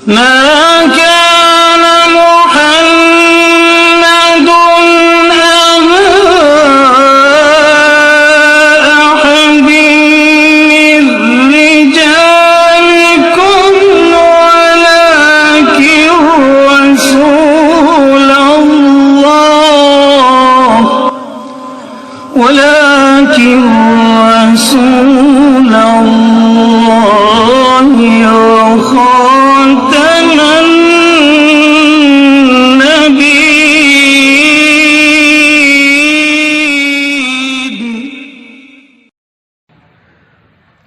ما كان محمد أبا أحد من رجالكم ولكن رسول الله وخاتم النبيين.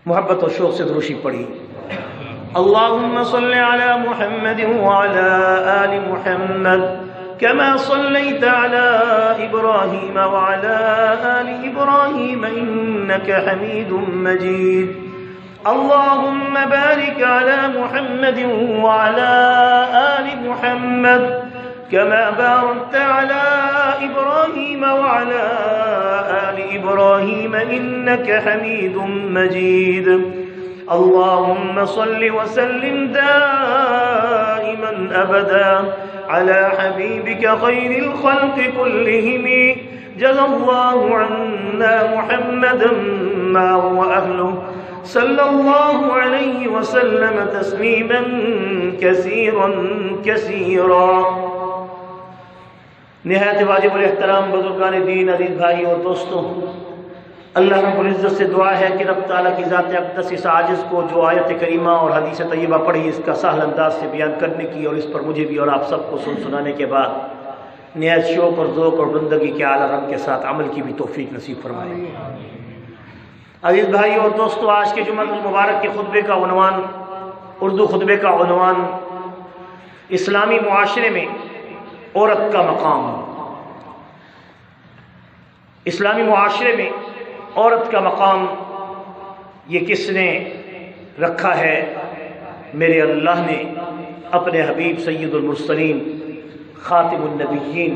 محبت اور شوق سے دروشی پڑھی. اللهم صل على محمد وعلى آل محمد كما صليت على إبراهيم وعلى آل إبراهيم إنك حميد مجيد. اللهم بارك على محمد وعلى آل محمد كما باركت على إبراهيم وعلى آل إبراهيم إنك حميد مجيد. اللهم صل وسلم دائما أبدا على حبيبك خير الخلق كلهم. جزى الله عنا محمدا ما هو أهله صلى الله عليه وسلم تسليما كثيرا كثيرا. نہایت واجب الاحترام بزرگان دین، عزیز بھائی اور دوستوں، اللہ رب العزت سے دعا ہے کہ رب تعالیٰ کی ذات اقدس اس عاجز کو جو آیت کریمہ اور حدیث طیبہ پڑھی اس کا سہل انداز سے بیان کرنے کی اور اس پر مجھے بھی اور آپ سب کو سنانے کے بعد نہایت شوق اور ذوق اور بندگی کے اعلیٰ رنگ کے ساتھ عمل کی بھی توفیق نصیب فرمائے. عزیز بھائی اور دوستو، آج کے جمعہ المبارک کے خطبے کا عنوان، اردو خطبے کا عنوان اسلامی معاشرے میں عورت کا مقام. اسلامی معاشرے میں عورت کا مقام یہ کس نے رکھا ہے؟ میرے اللہ نے اپنے حبیب سید المرسلین خاتم النبیین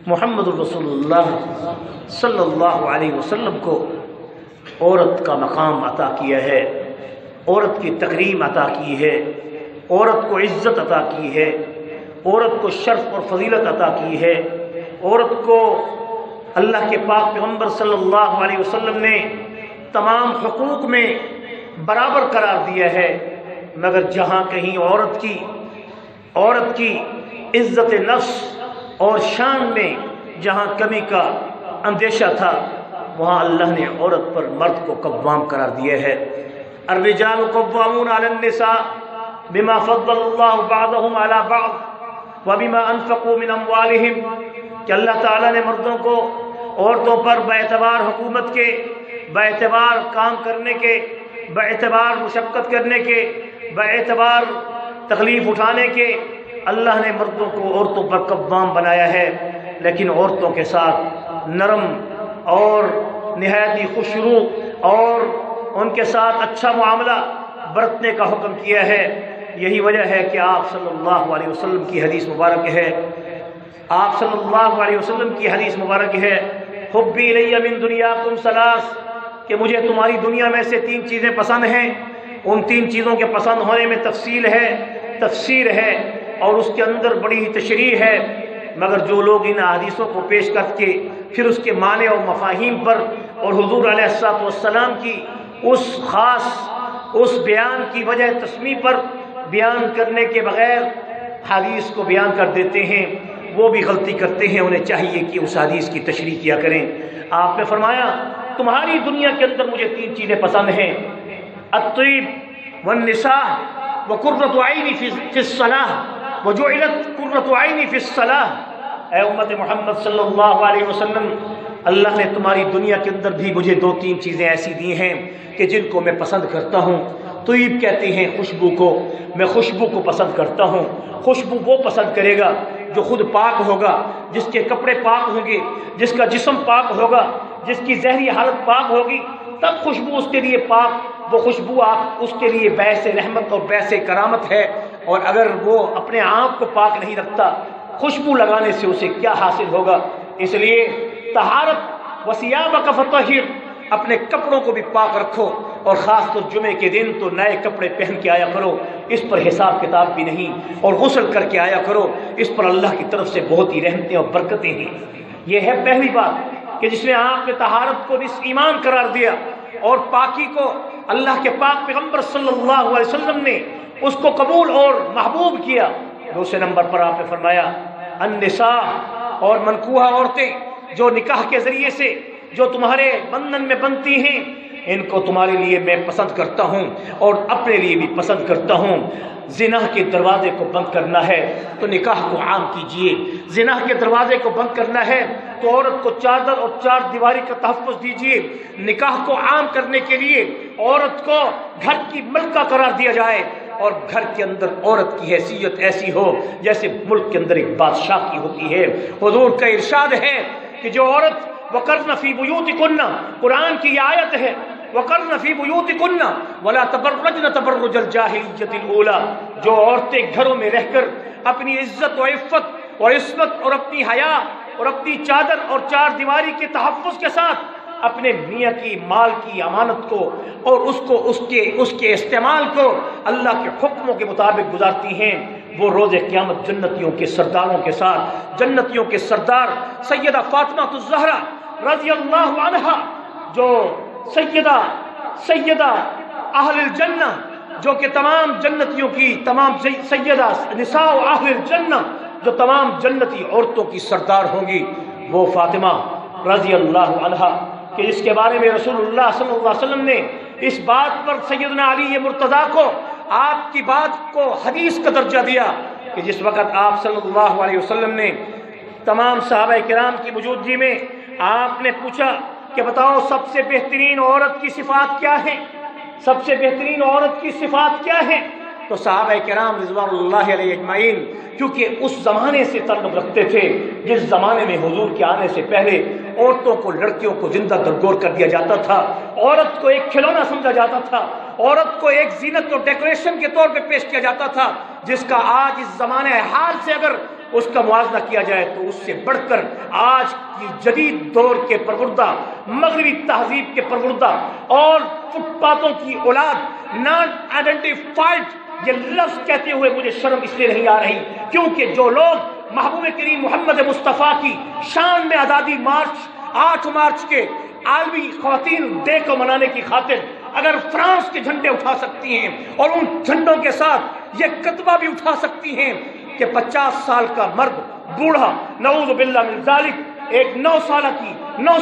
محمد الرسول اللہ صلی اللہ علیہ وسلم کو عورت کا مقام عطا کیا ہے، عورت کی تکریم عطا کی ہے، عورت کو عزت عطا کی ہے، عورت کو شرف اور فضیلت عطا کی ہے. عورت کو اللہ کے پاک پیغمبر صلی اللہ علیہ وسلم نے تمام حقوق میں برابر قرار دیا ہے، مگر جہاں کہیں عورت کی عزت نفس اور شان میں جہاں کمی کا اندیشہ تھا، وہاں اللہ نے عورت پر مرد کو قوام قرار دیا ہے. الرجال قوامون علی النساء بما فضل اللہ بعضهم علی بعض وبما انفقوا من اموالهم، کہ اللہ تعالیٰ نے مردوں کو عورتوں پر باعتبار حکومت کے، باعتبار کام کرنے کے، باعتبار مشقت کرنے کے، باعتبار تکلیف اٹھانے کے، اللہ نے مردوں کو عورتوں پر قوام بنایا ہے، لیکن عورتوں کے ساتھ نرم اور نہایت ہی خوشرو اور ان کے ساتھ اچھا معاملہ برتنے کا حکم کیا ہے. یہی وجہ ہے کہ آپ صلی اللہ علیہ وسلم کی حدیث مبارک ہے، آپ صلی اللہ علیہ وسلم کی حدیث مبارک ہے، حبی الی من دنیاکم ثلاث، کہ مجھے تمہاری دنیا میں سے 3 چیزیں پسند ہیں. ان 3 چیزوں کے پسند ہونے میں تفصیل ہے، تفسیر ہے اور اس کے اندر بڑی تشریح ہے، مگر جو لوگ ان حدیثوں کو پیش کر کے پھر اس کے معنی اور مفاہیم پر اور حضور علیہ السلام کی اس بیان کی وجہ تسمیع پر بیان کرنے کے بغیر حدیث کو بیان کر دیتے ہیں، وہ بھی غلطی کرتے ہیں. انہیں چاہیے کہ اس حدیث کی تشریح کیا کریں. آپ نے فرمایا تمہاری دنیا کے اندر مجھے 3 چیزیں پسند ہیں، الطیب والنساء وقرۃ عینی فی الصلاۃ وجعلت قرۃ عینی فی الصلاۃ. اے امت محمد صلی اللہ علیہ وسلم، اللہ نے تمہاری دنیا کے اندر بھی مجھے 2-3 چیزیں ایسی دی ہیں کہ جن کو میں پسند کرتا ہوں. طیب کہتے ہیں خوشبو کو، میں خوشبو کو پسند کرتا ہوں. خوشبو وہ پسند کرے گا جو خود پاک ہوگا، جس کے کپڑے پاک ہوں گے، جس کا جسم پاک ہوگا، جس کی ظاہری حالت پاک ہوگی، تب خوشبو اس کے لیے پاک، وہ خوشبو آپ اس کے لیے باعث رحمت اور باعث کرامت ہے. اور اگر وہ اپنے آپ کو پاک نہیں رکھتا، خوشبو لگانے سے اسے کیا حاصل ہوگا؟ اس لیے طہارت وثیابک فطہر، اپنے کپڑوں کو بھی پاک رکھو، اور خاص طور جمعے کے دن تو نئے کپڑے پہن کے آیا کرو، اس پر حساب کتاب بھی نہیں، اور غسل کر کے آیا کرو، اس پر اللہ کی طرف سے بہت ہی رحمتیں اور برکتیں ہیں۔ یہ ہے پہلی بات کہ جس میں آپ نے طہارت کو نصف ایمان قرار دیا، اور پاکی کو اللہ کے پاک پیغمبر صلی اللہ علیہ وسلم نے اس کو قبول اور محبوب کیا۔ دوسرے نمبر پر آپ نے فرمایا النساء، اور منکوحہ عورتیں جو نکاح کے ذریعے سے جو تمہارے بندھن میں بنتی ہیں، ان کو تمہارے لیے میں پسند کرتا ہوں اور اپنے لیے بھی پسند کرتا ہوں۔ زنا کے دروازے کو بند کرنا ہے تو نکاح کو عام کیجئے، زنا کے دروازے کو بند کرنا ہے تو عورت کو چادر اور چار دیواری کا تحفظ دیجئے۔ نکاح کو عام کرنے کے لیے عورت کو گھر کی ملکہ قرار دیا جائے، اور گھر کے اندر عورت کی حیثیت ایسی ہو جیسے ملک کے اندر ایک بادشاہ کی ہوتی ہے۔ حضور کا ارشاد ہے کہ جو عورت وقرن فی بیوتکن، قرآن کی یہ آیت ہے، وقرن فی بیوتکن ولا تبرجن تبرج الجاہلیۃ الاولی، جو عورتیں گھروں میں رہ کر اپنی عزت و عفت اور عصمت اور اپنی حیا اور اپنی چادر اور چار دیواری کے تحفظ کے ساتھ اپنے میاں کی مال کی امانت کو اور اس کے استعمال کو اللہ کے حکموں کے مطابق گزارتی ہیں، وہ روز قیامت جنتیوں کے سرداروں کے ساتھ، جنتیوں کے سردار سیدہ فاطمہ الزہرا رضی اللہ عنہا، جو سیدہ اہل الجنہ، جو کہ تمام جنتیوں کی تمام سیدہ نساء اہل الجنہ، جو تمام جنتی عورتوں کی سردار ہوں گی، وہ فاطمہ رضی اللہ عنہا، کہ جس کے بارے میں رسول اللہ صلی اللہ علیہ وسلم نے اس بات پر سیدنا علی مرتضیٰ کو آپ کی بات کو حدیث کا درجہ دیا کہ جس وقت آپ صلی اللہ علیہ وسلم نے تمام صحابہ کرام کی موجودگی میں آپ نے پوچھا کہ بتاؤ سب سے بہترین عورت کی صفات کیا ہیں، سب سے بہترین عورت کی صفات کیا ہیں؟ تو صحابہ کرام رضوان اللہ علیہ اجمعین کیونکہ اس زمانے سے تعلق رکھتے تھے جس زمانے میں حضور کے آنے سے پہلے عورتوں کو، لڑکیوں کو زندہ درگور کر دیا جاتا تھا، عورت کو ایک کھلونا سمجھا جاتا تھا، عورت کو ایک زینت اور ڈیکوریشن کے طور پہ پیش کیا جاتا تھا، جس کا آج اس زمانے حال سے اگر اس کا موازنہ کیا جائے تو اس سے بڑھ کر آج کی جدید دور کے پروردہ، مغربی تہذیب کے پروردہ اور فٹ پاتھوں کی اولاد، ناٹ آئیڈینٹیفائڈ، یہ لفظ کہتے ہوئے مجھے شرم اس لیے نہیں آ رہی کیونکہ جو لوگ محبوب کریم محمد مصطفیٰ کی شان میں آزادی مارچ 8 مارچ کے عالمی خواتین ڈے کو منانے کی خاطر اگر فرانس کے جھنڈے اٹھا سکتی ہیں اور ان جھنڈوں کے ساتھ یہ کتبہ بھی اٹھا سکتی ہیں کہ 50 سال کا مرد بوڑھا نعوذ باللہ من ذالک ایک 9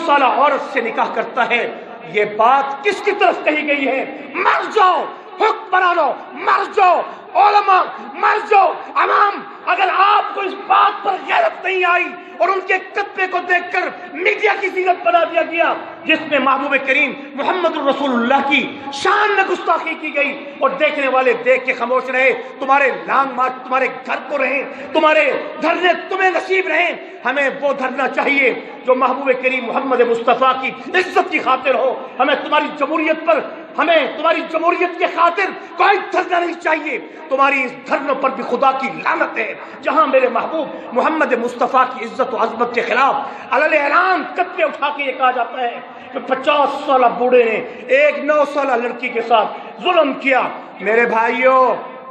سالہ عورت سے نکاح کرتا ہے، یہ بات کس کی طرف کہی گئی ہے؟ مر جاؤ حکمرانوں، مر جاؤ علماء، مر جاؤ عوام، اگر آپ کو اس بات پر غیرت نہیں آئی اور ان کے کتبے کو دیکھ کر میڈیا کی زینت بنا دیا گیا جس میں محبوب کریم محمد الرسول اللہ کی شان میں گستاخی کی گئی اور دیکھنے والے دیکھ کے خاموش رہے، تمہارے لانگ مارچ تمہارے گھر کو رہیں، تمہارے دھرنے تمہیں نصیب رہیں، ہمیں وہ دھرنا چاہیے جو محبوب کریم محمد مصطفیٰ کی عزت کی خاطر ہو، ہمیں تمہاری جمہوریت کی خاطر کوئی دھرنا نہیں چاہیے، تمہاری اس دھرنوں پر بھی خدا کی لعنت ہے جہاں میرے محبوب محمد مصطفیٰ کی عزت و عظمت کے خلاف علل اعلان کتبے اٹھا کے یہ کہا جاتا ہے کہ 50 سالہ بوڑھے نے ایک 9 سالہ لڑکی کے ساتھ ظلم کیا۔ میرے بھائیوں،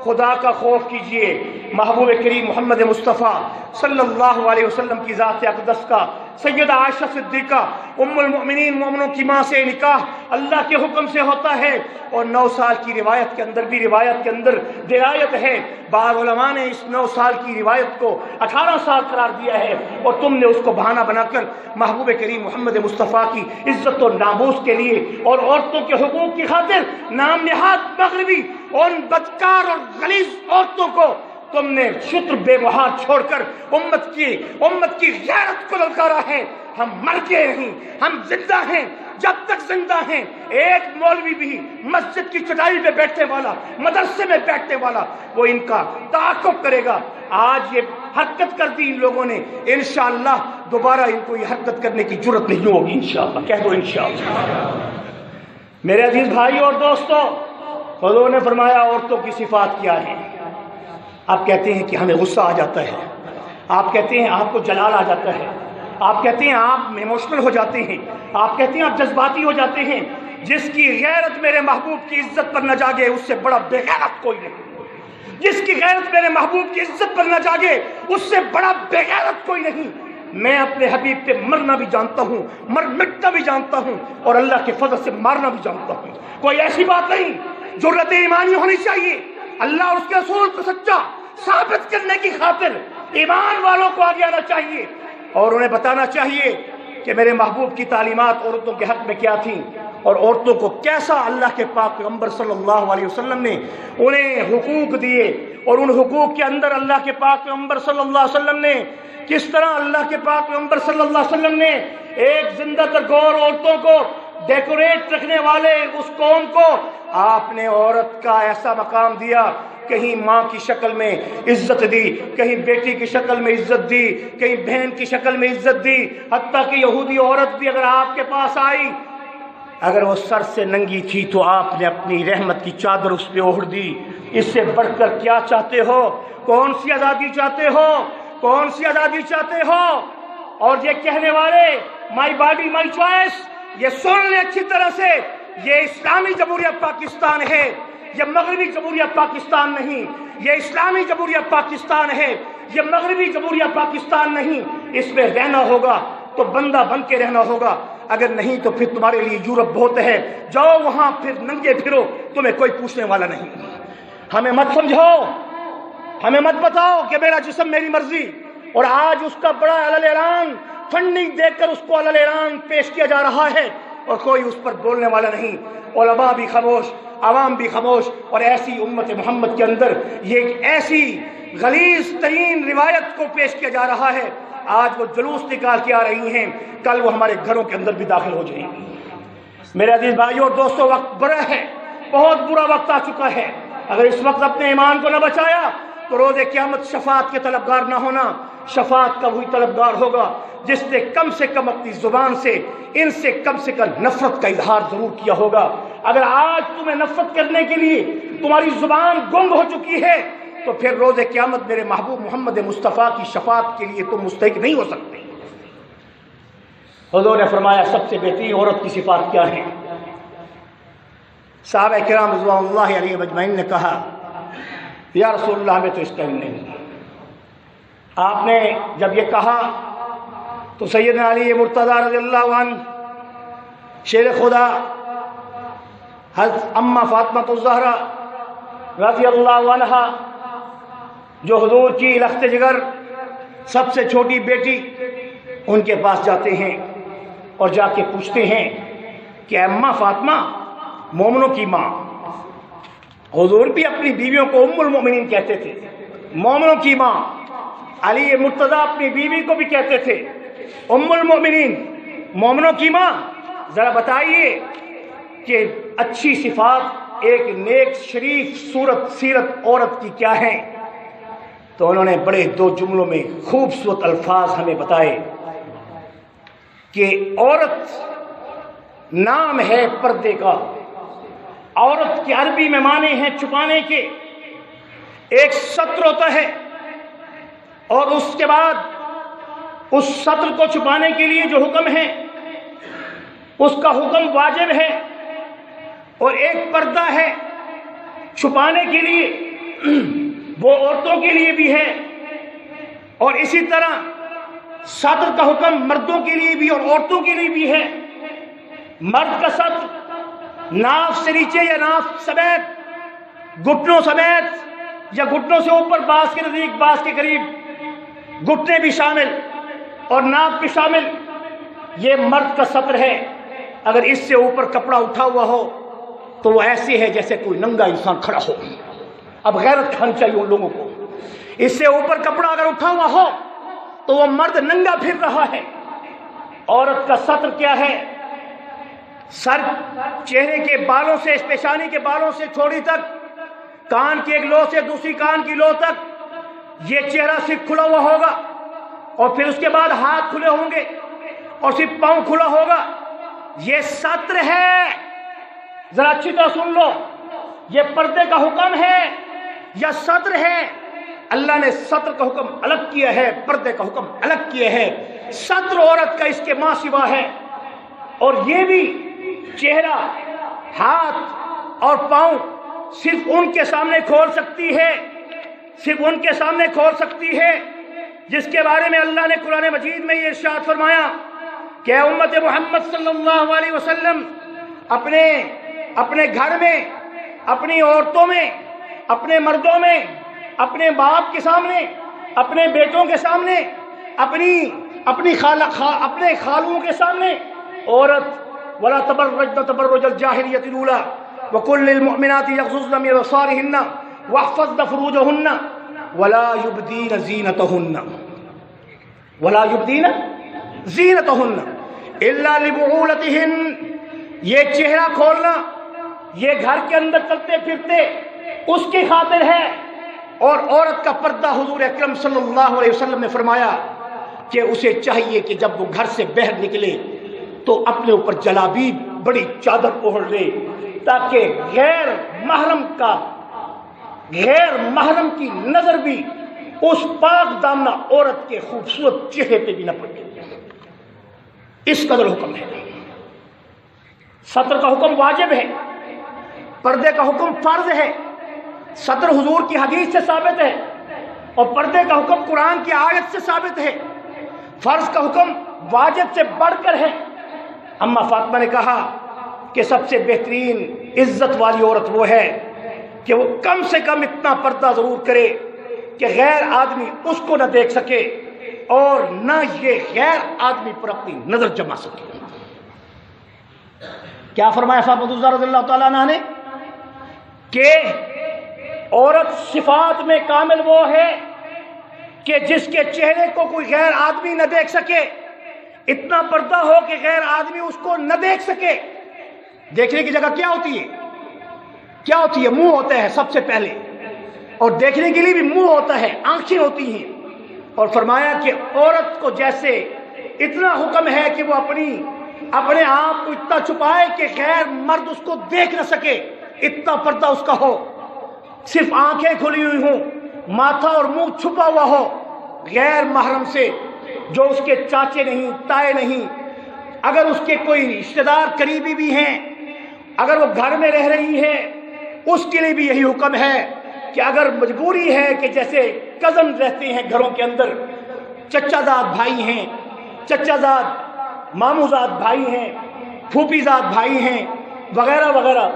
خدا کا خوف کیجئے، محبوب کریم محمد مصطفیٰ صلی اللہ علیہ وسلم کی ذات اقدس کا سیدہ عائشہ صدیقہ ام المؤمنین مومنوں کی ماں سے نکاح اللہ کے حکم سے ہوتا ہے، اور 9 سال کی روایت کے اندر درایت ہے، بعض علماء نے اس 9 سال کی روایت کو 18 سال قرار دیا ہے، اور تم نے اس کو بہانہ بنا کر محبوب کریم محمد مصطفیٰ کی عزت اور ناموس کے لیے اور عورتوں کے حقوق کی خاطر نام نہاد مغربی ان بدکار اور غلیظ عورتوں کو تم نے شطر بے مہار چھوڑ کر امت کی غیرت کو للکارا ہے۔ ہم مر گئے نہیں، ہم زندہ ہیں، جب تک زندہ ہیں ایک مولوی بھی مسجد کی چٹائی پہ بیٹھنے والا، مدرسے میں بیٹھنے والا، وہ ان کا تعاقب کرے گا۔ آج یہ حرکت کر دی ان لوگوں نے، انشاءاللہ دوبارہ ان کو یہ حرکت کرنے کی جرت نہیں ہوگی، انشاءاللہ کہہ دو انشاءاللہ۔ میرے عزیز بھائی اور دوستو، حضور نے فرمایا عورتوں کی صفات کیا ہے؟ آپ کہتے ہیں کہ ہمیں غصہ آ جاتا ہے، آپ کہتے ہیں آپ کو جلال آ جاتا ہے، آپ کہتے ہیں آپ ایموشنل ہو جاتے ہیں، آپ کہتے ہیں آپ جذباتی ہو جاتے ہیں۔ جس کی غیرت میرے محبوب کی عزت پر نہ جاگے اس سے بڑا بے غیرت کوئی نہیں، جس کی غیرت میرے محبوب کی عزت پر نہ جاگے اس سے بڑا بے غیرت کوئی نہیں۔ میں اپنے حبیب پہ مرنا بھی جانتا ہوں، مٹنا بھی جانتا ہوں، اور اللہ کے فضل سے مارنا بھی جانتا ہوں۔ کوئی ایسی بات نہیں، جرأت ایمانی ہونی چاہیے۔ اللہ اور اس کے رسول کو سچا ثابت کرنے کی خاطر ایمان والوں کو آگے آنا چاہیے اور انہیں بتانا چاہیے کہ میرے محبوب کی تعلیمات عورتوں کے حق میں کیا تھیں، اور عورتوں کو کیسا اللہ کے پاک پیغمبر صلی اللہ علیہ وسلم نے انہیں حقوق دیے، اور ان حقوق کے اندر اللہ کے پاک پیغمبر صلی اللہ علیہ وسلم نے کس طرح اللہ کے پاک پیغمبر صلی اللہ علیہ وسلم نے ایک زندہ ترگور عورتوں کو ڈیکوریٹ رکھنے والے اس قوم کو آپ نے عورت کا ایسا مقام دیا، کہیں ماں کی شکل میں عزت دی، کہیں بیٹی کی شکل میں عزت دی، کہیں بہن کی شکل میں عزت دی، حتیٰ کہ یہودی عورت بھی اگر آپ کے پاس آئی، اگر وہ سر سے ننگی تھی تو آپ نے اپنی رحمت کی چادر اس پہ اوڑھ دی۔ اس سے بڑھ کر کیا چاہتے ہو؟ کون سی آزادی چاہتے ہو؟ کون سی آزادی چاہتے ہو؟ اور یہ کہنے والے مائی باڈی مائی چوائس، یہ سن لیں اچھی طرح سے، یہ اسلامی جمہوریہ پاکستان ہے، یہ مغربی جمہوریہ پاکستان نہیں، یہ اسلامی جمہوریہ پاکستان ہے، یہ مغربی جمہوریہ پاکستان نہیں۔ اس میں رہنا ہوگا تو بندہ بن کے رہنا ہوگا، اگر نہیں تو پھر تمہارے لیے یورپ بہت ہے، جاؤ وہاں پھر ننگے پھرو، تمہیں کوئی پوچھنے والا نہیں۔ ہمیں مت سمجھاؤ، ہمیں مت بتاؤ کہ میرا جسم میری مرضی، اور آج اس کا بڑا علل اعلان فنڈنگ دے کر اس کو علل اعلان پیش کیا جا رہا ہے اور کوئی اس پر بولنے والا نہیں۔ علماء بھی خاموش، عوام بھی خاموش، اور ایسی امت محمد کے اندر یہ ایک ایسی غلیظ ترین روایت کو پیش کیا جا رہا ہے، آج وہ جلوس نکال کے آ رہی ہیں، کل وہ ہمارے گھروں کے اندر بھی داخل ہو جائیں گی۔ میرے عزیز بھائیو اور دوستو، وقت برا ہے، بہت برا وقت آ چکا ہے۔ اگر اس وقت اپنے ایمان کو نہ بچایا تو روز قیامت شفاعت کے طلبگار نہ ہونا۔ شفاعت کا وہی طلبگار ہوگا جس نے کم سے کم اپنی زبان سے ان سے کم نفرت کا اظہار ضرور کیا ہوگا۔ اگر آج تمہیں نفرت کرنے کے لیے تمہاری زبان گنگ ہو چکی ہے تو پھر روز قیامت میرے محبوب محمد مصطفیٰ کی شفاعت کے لیے تم مستحق نہیں ہو سکتے۔ حضور نے فرمایا سب سے بہترین عورت کی صفات کیا ہے؟ صحابہ کرام رضوان اللہ علیہ اجمعین نے کہا یا رسول اللہ ہمیں تو اس کا علم نہیں۔ آپ نے جب یہ کہا تو سیدنا علی مرتضیٰ رضی اللہ عنہ، شیر خدا حضرت اماں فاطمہ الزہرا رضی اللہ عنہا، جو حضور کی لخت جگر سب سے چھوٹی بیٹی، ان کے پاس جاتے ہیں اور جا کے پوچھتے ہیں کہ اماں فاطمہ، مومنوں کی ماں، حضور بھی اپنی بیویوں کو ام المؤمنین کہتے تھے، مومنوں کی ماں، علی مرتضیٰ اپنی بیوی کو بھی کہتے تھے ام المؤمنین، مومنوں کی ماں، ذرا بتائیے کہ اچھی صفات ایک نیک شریف صورت سیرت عورت کی کیا ہیں؟ تو انہوں نے بڑے دو جملوں میں خوبصورت الفاظ ہمیں بتائے کہ عورت نام ہے پردے کا، عورت کے عربی میں معنی ہیں چھپانے کے، ایک ستر ہوتا ہے اور اس کے بعد اس ستر کو چھپانے کے لیے جو حکم ہے اس کا حکم واجب ہے، اور ایک پردہ ہے چھپانے کے لیے، وہ عورتوں کے لیے بھی ہے، اور اسی طرح ستر کا حکم مردوں کے لیے بھی اور عورتوں کے لیے بھی ہے۔ مرد کا ستر ناف سے نیچے یا ناف سمیت، گھٹنوں سمیت یا گھٹنوں سے اوپر، باز کے نزدیک باز کے قریب، گھٹنے بھی شامل اور ناف بھی شامل، یہ مرد کا ستر ہے۔ اگر اس سے اوپر کپڑا اٹھا ہوا ہو تو وہ ایسے ہے جیسے کوئی ننگا انسان کھڑا ہو۔ اب غیرت کھانی چاہیے ان لوگوں کو۔ اس سے اوپر کپڑا اگر اٹھا ہوا ہو تو وہ مرد ننگا پھر رہا ہے۔ عورت کا ستر کیا ہے؟ سر، چہرے کے بالوں سے، پیشانی کے بالوں سے چھوڑی تک، کان کی ایک لو سے دوسری کان کی لو تک یہ چہرہ صرف کھلا ہوا ہوگا، اور پھر اس کے بعد ہاتھ کھلے ہوں گے اور صرف پاؤں کھلا ہوگا۔ یہ ستر ہے، ذرا اچھی طرح سن لو، یہ پردے کا حکم ہے یا ستر ہے؟ اللہ نے سطر کا حکم الگ کیا ہے، پردے کا حکم الگ کیا ہے۔ سطر عورت کا اس کے ماں سوا ہے، اور یہ بھی چہرہ، ہاتھ اور پاؤں صرف ان کے سامنے کھول سکتی ہے، صرف ان کے سامنے کھول سکتی ہے جس کے بارے میں اللہ نے قرآن مجید میں یہ ارشاد فرمایا کہ اے امت محمد صلی اللہ علیہ وسلم، اپنے گھر میں، اپنی عورتوں میں، اپنے مردوں میں، اپنے باپ کے سامنے، اپنے بیٹوں کے سامنے، اپنے خالوں کے سامنے عورت ولا تبرجن تبرج الجاہلیۃ الاولى وقل للمؤمنات یغضضن من ابصارهن واحفظن فروجهن ولا يبدين زینتهن الا لبعولتهن۔ یہ چہرہ کھولنا، یہ گھر کے اندر چلتے پھرتے اس کی خاطر ہے، اور عورت کا پردہ حضور اکرم صلی اللہ علیہ وسلم نے فرمایا کہ اسے چاہیے کہ جب وہ گھر سے باہر نکلے تو اپنے اوپر جلابیب، بڑی چادر اوڑھ لے، تاکہ غیر محرم کی نظر بھی اس پاک دامنہ عورت کے خوبصورت چہرے پہ بھی نہ پڑے۔ اس قدر حکم ہے۔ سطر کا حکم واجب ہے، پردے کا حکم فرض ہے۔ سطر حضور کی حدیث سے ثابت ہے، اور پردے کا حکم قرآن کی آیت سے ثابت ہے۔ فرض کا حکم واجب سے بڑھ کر ہے۔ اما فاطمہ نے کہا کہ سب سے بہترین عزت والی عورت وہ ہے کہ وہ کم سے کم اتنا پردہ ضرور کرے کہ غیر آدمی اس کو نہ دیکھ سکے، اور نہ یہ غیر آدمی پر اپنی نظر جما سکے۔ کیا فرمایا فاطمہ الزہرا رضی اللہ تعالیٰ عنہا نے کہ عورت صفات میں کامل وہ ہے کہ جس کے چہرے کو کوئی غیر آدمی نہ دیکھ سکے، اتنا پردہ ہو کہ غیر آدمی اس کو نہ دیکھ سکے۔ دیکھنے کی جگہ کیا ہوتی ہے؟ کیا ہوتی ہے؟ منہ ہوتا ہے سب سے پہلے، اور دیکھنے کے لیے بھی منہ ہوتا ہے، آنکھیں ہوتی ہیں۔ اور فرمایا کہ عورت کو جیسے اتنا حکم ہے کہ وہ اپنے آپ کو اتنا چھپائے کہ غیر مرد اس کو دیکھ نہ سکے، اتنا پردہ اس کا ہو، صرف آنکھیں کھلی ہوئی ہوں، ماتھا اور منہ چھپا ہوا ہو، غیر محرم سے، جو اس کے چاچے نہیں، تائے نہیں، اگر اس کے کوئی رشتہ دار قریبی بھی ہیں، اگر وہ گھر میں رہ رہی ہے، اس کے لیے بھی یہی حکم ہے کہ اگر مجبوری ہے کہ جیسے کزن رہتے ہیں گھروں کے اندر، چچا زاد بھائی ہیں، چچا زاد ماموں زاد بھائی ہیں، پھوپھی زاد بھائی ہیں، وغیرہ وغیرہ،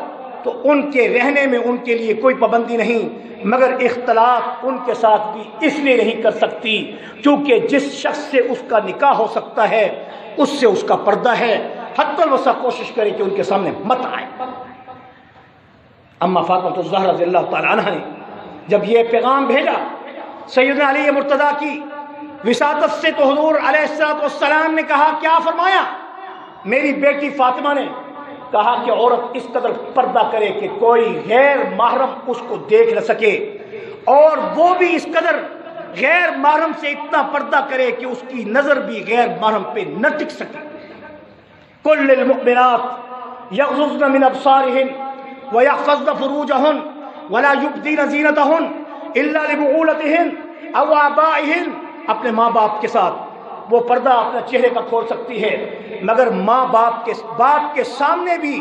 تو ان کے رہنے میں ان کے لیے کوئی پابندی نہیں، مگر اختلاط ان کے ساتھ بھی اس لیے نہیں کر سکتی کیونکہ جس شخص سے اس کا نکاح ہو سکتا ہے اس سے اس کا پردہ ہے، حتی الوسع کوشش کرے کہ ان کے سامنے مت آئے۔ اما فاطمہ الزہرا رضی اللہ تعالی عنہا نے جب یہ پیغام بھیجا سیدنا علی مرتضیٰ کی وساطت سے، تو حضور علیہ السلام نے کہا، کیا فرمایا؟ میری بیٹی فاطمہ نے کہا کہ عورت اس قدر پردہ کرے کہ کوئی غیر محرم اس کو دیکھ نہ سکے، اور وہ بھی اس قدر غیر محرم سے اتنا پردہ کرے کہ اس کی نظر بھی غیر محرم پہ نہ ٹک سکے۔ کل للمؤمنات یغضضن من ابصارهن ویحفظن فروجهن ولا یبدین زینتهن الا لبعولتهن او آبائهن۔ اپنے ماں باپ کے ساتھ وہ پردہ اپنے چہرے کا کھول سکتی ہے، مگر ماں باپ کے سامنے بھی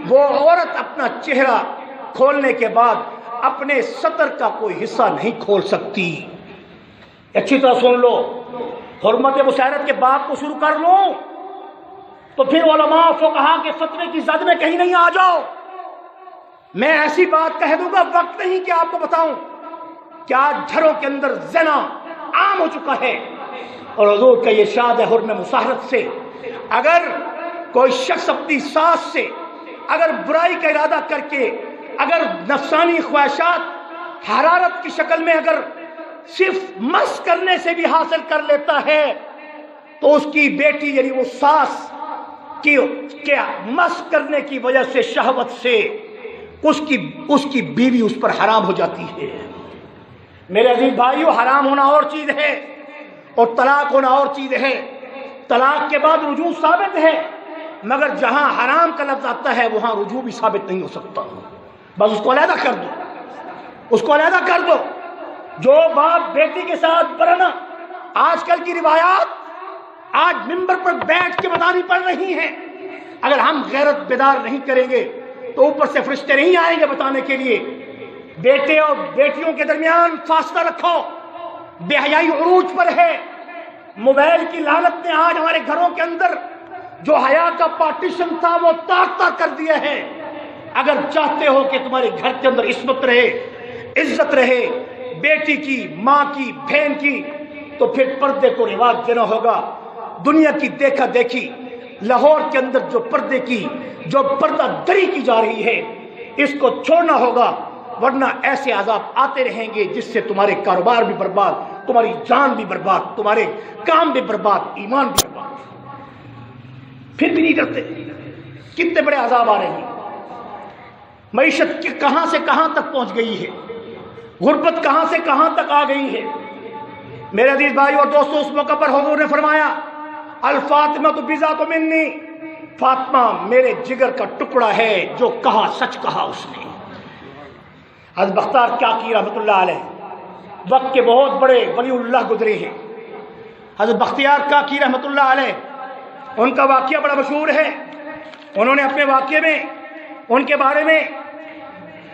وہ عورت اپنا چہرہ کھولنے کے بعد اپنے سطر کا کوئی حصہ نہیں کھول سکتی۔ اچھی طرح سن لو، حرمت بصیرت کے باب کو شروع کر لو تو پھر علماء فقہا کے فتوے کی زد میں کہیں نہیں آ جاؤ۔ میں ایسی بات کہہ دوں گا، وقت نہیں کہ آپ کو بتاؤں کہ آج گھروں کے اندر زنا عام ہو چکا ہے، اور حضور کا یہ ارشاد ہے حرم مصاہرت سے، اگر کوئی شخص اپنی ساس سے اگر برائی کا ارادہ کر کے، اگر نفسانی خواہشات حرارت کی شکل میں اگر صرف مس کرنے سے بھی حاصل کر لیتا ہے، تو اس کی بیٹی یعنی وہ ساس کی مس کرنے کی وجہ سے، شہوت سے اس کی بیوی اس پر حرام ہو جاتی ہے۔ میرے عزیز بھائیو، حرام ہونا اور چیز ہے اور طلاق ہونا اور چیز ہے۔ طلاق کے بعد رجوع ثابت ہے، مگر جہاں حرام کا لفظ آتا ہے وہاں رجوع بھی ثابت نہیں ہو سکتا، بس اس کو علیحدہ کر دو، اس کو علیحدہ کر دو۔ جو باپ بیٹی کے ساتھ برنا، آج کل کی روایات آج ممبر پر بیٹھ کے بتانی پڑ رہی ہیں، اگر ہم غیرت بیدار نہیں کریں گے تو اوپر سے فرشتے نہیں آئیں گے بتانے کے لیے۔ بیٹے اور بیٹیوں کے درمیان فاصلہ رکھو، بے حیائی عروج پر ہے۔ موبائل کی لعنت نے آج ہمارے گھروں کے اندر جو حیا کا پارٹیشن تھا وہ تار تار کر دیا ہے۔ اگر چاہتے ہو کہ تمہارے گھر کے اندر عصمت رہے، عزت رہے بیٹی کی، ماں کی، بہن کی، تو پھر پردے کو رواج دینا ہوگا۔ دنیا کی دیکھا دیکھی، لاہور کے اندر جو پردہ دری کی جا رہی ہے، اس کو چھوڑنا ہوگا، ورنہ ایسے عذاب آتے رہیں گے جس سے تمہارے کاروبار بھی برباد، تمہاری جان بھی برباد، تمہارے کام بھی برباد، ایمان بھی برباد۔ پھر بھی نہیں کرتے، کتنے بڑے عذاب آ رہے ہیں۔ معیشت کی کہاں سے کہاں تک پہنچ گئی ہے، غربت کہاں سے کہاں تک آ گئی ہے۔ میرے عزیز بھائی اور دوستوں، اس موقع پر حضور نے فرمایا الفاطمہ تو بذات منی، فاطمہ میرے جگر کا ٹکڑا ہے، جو کہا سچ کہا اس نے۔ حضرت بختیار کاکی رحمۃ اللہ علیہ وقت کے بہت بڑے ولی اللہ گزرے ہیں۔ حضرت بختیار کاکی رحمۃ اللہ علیہ، ان کا واقعہ بڑا مشہور ہے۔ انہوں نے اپنے واقعے میں ان کے بارے میں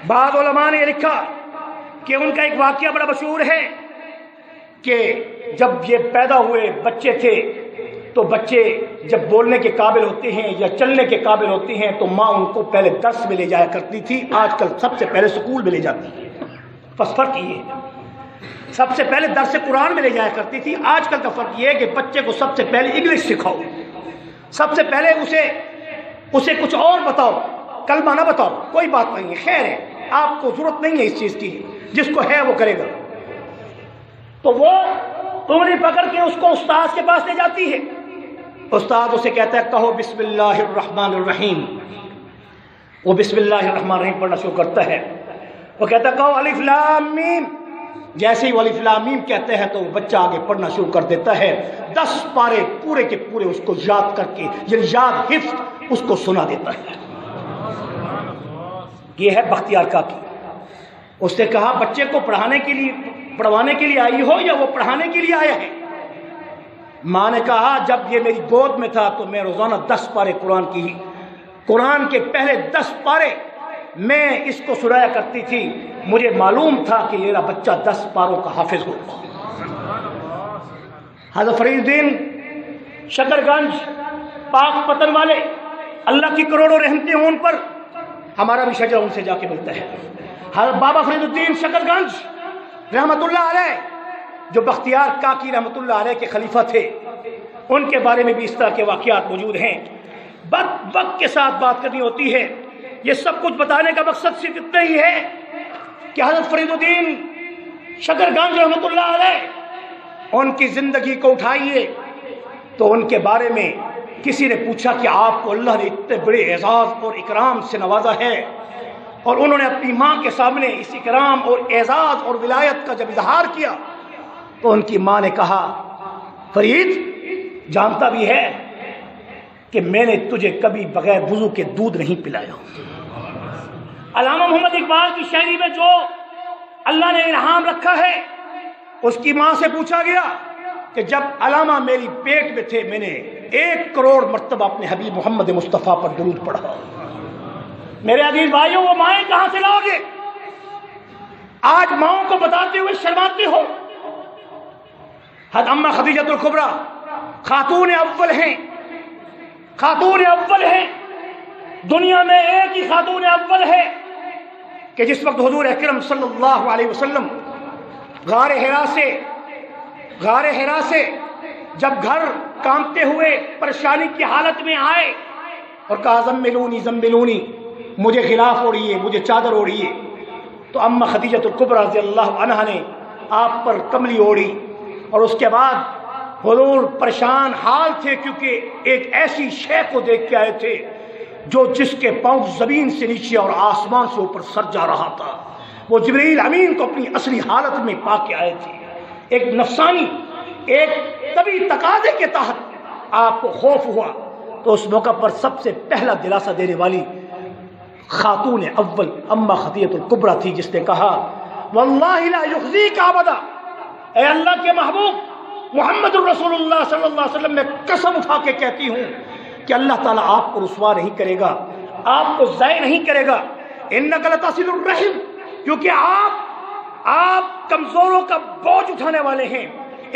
بعض علماء نے لکھا کہ ان کا ایک واقعہ بڑا مشہور ہے کہ جب یہ پیدا ہوئے بچے تھے تو بچے جب بولنے کے قابل ہوتے ہیں یا چلنے کے قابل ہوتے ہیں تو ماں ان کو پہلے درس میں لے جایا کرتی تھی، آج کل سب سے پہلے سکول میں لے جاتی ہے۔ بس فرق یہ ہے، سب سے پہلے درس قرآن میں لے جایا کرتی تھی، آج کل کا فرق یہ ہے کہ بچے کو سب سے پہلے انگلش سکھاؤ، سب سے پہلے اسے کچھ اور بتاؤ، کلمہ نہ بتاؤ، کوئی بات نہیں ہے، خیر ہے، آپ کو ضرورت نہیں ہے اس چیز کی، جس کو ہے وہ کرے گا۔ تو وہ انگلی پکڑ کے اس کو استاد کے پاس لے جاتی ہے، استاد اسے کہتا ہے کہو بسم اللہ الرحمن الرحیم، وہ بسم اللہ الرحمن الرحیم پڑھنا شروع کرتا ہے، وہ کہتا ہے کہو الف لام میم، جیسے ہی وہ الف لام میم کہتے ہیں تو وہ بچہ آگے پڑھنا شروع کر دیتا ہے، 10 پارے پورے کے پورے اس کو یاد کر کے، یعنی یاد حفظ اس کو سنا دیتا ہے۔ یہ ہے بختیار کاکی۔ اس نے کہا بچے کو پڑھوانے کے لیے آئی ہو یا وہ پڑھانے کے لیے آیا ہے؟ ماں نے کہا جب یہ میری گود میں تھا تو میں روزانہ 10 پارے قرآن کے پہلے 10 پارے میں اس کو سنایا کرتی تھی، مجھے معلوم تھا کہ میرا بچہ 10 پاروں کا حافظ ہوگا۔ حضرت فرید الدین شکر گنج پاک پتن والے، اللہ کی کروڑوں رحمتیں ان پر، ہمارا بھی شجرہ ان سے جا کے ملتا ہے۔ حضرت بابا فرید الدین شکر گنج رحمت اللہ علیہ جو بختیار کاکی رحمت اللہ علیہ کے خلیفہ تھے، ان کے بارے میں بھی اس طرح کے واقعات موجود ہیں۔ وقت کے ساتھ بات کرنی ہوتی ہے، یہ سب کچھ بتانے کا مقصد صرف اتنا ہی ہے کہ حضرت فرید الدین شکر گنج رحمت اللہ علیہ، ان کی زندگی کو اٹھائیے تو ان کے بارے میں کسی نے پوچھا کہ آپ کو اللہ نے اتنے بڑے اعزاز اور اکرام سے نوازا ہے، اور انہوں نے اپنی ماں کے سامنے اس اکرام اور اعزاز اور ولایت کا جب اظہار کیا تو ان کی ماں نے کہا فرید جانتا بھی ہے کہ میں نے تجھے کبھی بغیر وضو کے دودھ نہیں پلایا۔ علامہ محمد اقبال کی شاعری میں جو اللہ نے انعام رکھا ہے، اس کی ماں سے پوچھا گیا کہ جب علامہ میری پیٹ میں تھے میں نے 1 کروڑ مرتبہ اپنے حبیب محمد مصطفیٰ پر درود پڑھا۔ میرے عزیز بھائیوں، وہ مائیں کہاں سے لاؤ گے؟ آج ماؤں کو بتاتے ہوئے شرماتے ہو۔ حضرت اماں خدیجۃ الکبریٰ خاتون اول ہیں، خاتون اول ہیں، دنیا میں ایک ہی خاتون اول ہے کہ جس وقت حضور اکرم صلی اللہ علیہ وسلم غار حرا سے جب گھر کانپتے ہوئے پریشانی کی حالت میں آئے اور کہا زملونی زملونی، مجھے غلاف اوڑھیے، مجھے چادر اوڑھیے، تو اماں خدیجۃ الکبریٰ رضی اللہ عنہا نے آپ پر کملی اوڑھی، اور اس کے بعد حضور پریشان حال تھے کیونکہ ایک ایسی شے کو دیکھ کے آئے تھے جس کے پاؤں زمین سے نیچے اور آسمان سے اوپر سر جا رہا تھا۔ وہ جبرائیل امین کو اپنی اصلی حالت میں پا کے آئے تھے، ایک نفسانی ایک طبی تقاضے کے تحت آپ کو خوف ہوا، تو اس موقع پر سب سے پہلا دلاسا دینے والی خاتون اول اماں خدیجۃ الکبریٰ تھی، جس نے کہا واللہ لا یخزیک ابدا، اے اللہ کے محبوب محمد الرسول اللہ صلی اللہ علیہ وسلم، میں قسم اٹھا کے کہتی ہوں کہ اللہ تعالیٰ آپ کو رسوا نہیں کرے گا، آپ کو ضائع نہیں کرے گا۔ انک لتصل الرحم، کیونکہ آپ کمزوروں کا بوجھ اٹھانے والے ہیں۔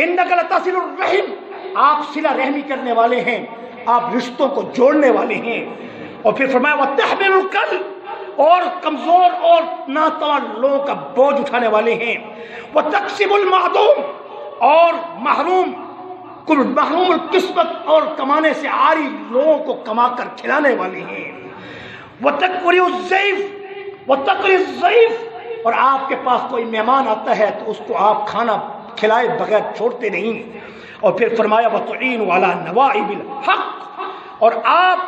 انک لتصل الرحم، آپ صلہ رحمی کرنے والے ہیں، آپ رشتوں کو جوڑنے والے ہیں۔ اور پھر فرمایا وتحمل الکل، اور کمزور اور ناتوان لوگوں کا بوجھ اٹھانے والے ہیں۔ وتکسب المعدوم، اور محروم القسمت اور کمانے سے عاری لوگوں کو کما کر کھلانے والے ہیں۔ وتقری الضیف، وتقری الضیف، اور آپ کے پاس کوئی مہمان آتا ہے تو اس کو آپ کھانا کھلائے بغیر چھوڑتے نہیں۔ اور پھر فرمایا وتعین علی نوائب الحق، اور آپ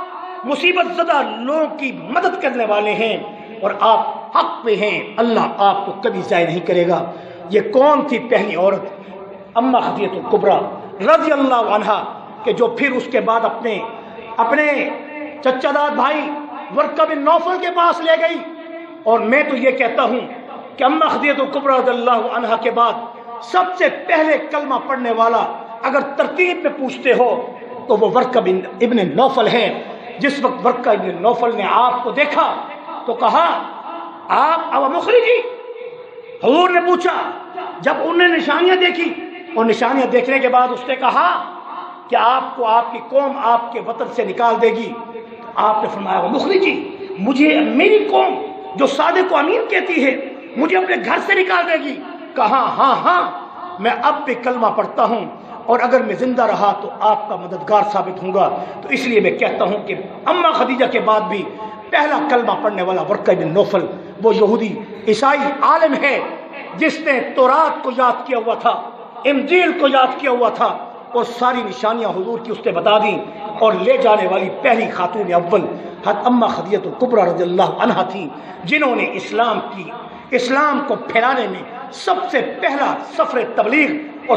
مصیبت زدہ لوگوں کی مدد کرنے والے ہیں اور آپ حق پہ ہیں، اللہ آپ کو کبھی ضائع نہیں کرے گا۔ یہ کون تھی پہلی عورت؟ اما خدیجہ الکبریٰ رضی اللہ عنہا، کہ جو پھر اس کے بعد اپنے چچا داد بھائی ورقہ بن نوفل کے پاس لے گئی۔ اور میں تو یہ کہتا ہوں کہ اما خدیجہ الکبریٰ رضی اللہ عنہا کے بعد سب سے پہلے کلمہ پڑھنے والا اگر ترتیب میں پوچھتے ہو تو وہ ورقہ بن ابن نوفل ہے۔ جس وقت ورقہ ابن نوفل نے آپ کو دیکھا تو کہا آپ اب مخرجی، حضور نے پوچھا، جب انہوں نے نشانیاں دیکھی اور نشانیاں دیکھنے کے بعد اس نے کہا کہ آپ کو آپ کی قوم آپ کے وطن سے نکال دے گی، آپ نے فرمایا وہ مخرجی، مجھے میری قوم جو صادق و امین کہتی ہے مجھے اپنے گھر سے نکال دے گی؟ کہا ہاں میں اب بھی کلمہ پڑھتا ہوں اور اگر میں زندہ رہا تو آپ کا مددگار ثابت ہوں گا۔ تو اس لیے میں کہتا ہوں کہ اما خدیجہ کے بعد بھی پہلا کلمہ پڑھنے والا ورقہ بن نوفل وہ یہودی عیسائی عالم ہے جس نے تورات کو یاد کیا ہوا تھا، انجیل کو یاد کیا ہوا تھا، اور ساری نشانیاں حضور کی اس نے بتا دیں، اور لے جانے والی پہلی خاتون اول حضرت اما خدیجہ الکبریٰ رضی اللہ عنہا تھی، جنہوں نے اسلام کو پھیلانے میں سب سے پہلا سفر تبلیغ اور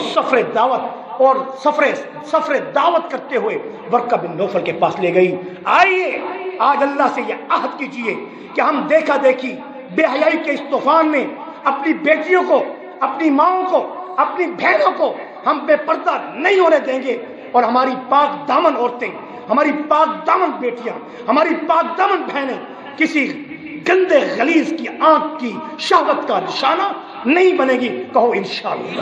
سفر دعوت کرتے ہوئے ورقہ بن نوفل کے پاس لے گئی۔ آئیے آج اللہ سے یہ عہد کیجئے کہ ہم دیکھا دیکھی بے حیائی کے اس طوفان میں اپنی بیٹیوں کو، اپنی ماؤں کو، اپنی بہنوں کو ہم بے پردہ نہیں ہونے دیں گے، اور ہماری پاک دامن عورتیں، ہماری پاک دامن بیٹیاں، ہماری پاک دامن بہنیں کسی گندے غلیظ کی آنکھ کی شہوت کا نشانہ نہیں بنے گی۔ کہو انشاءاللہ۔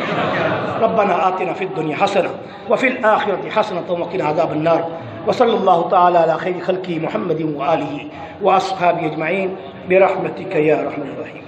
ربنا آتنا فی الدنیا حسنہ وفی الآخرۃ حسنۃ وقنا عذاب النار، وصلی اللہ تعالی علی خیر خلقہ محمد وآلہ وأصحابہ اجمعین برحمتک یا ارحم الراحمین۔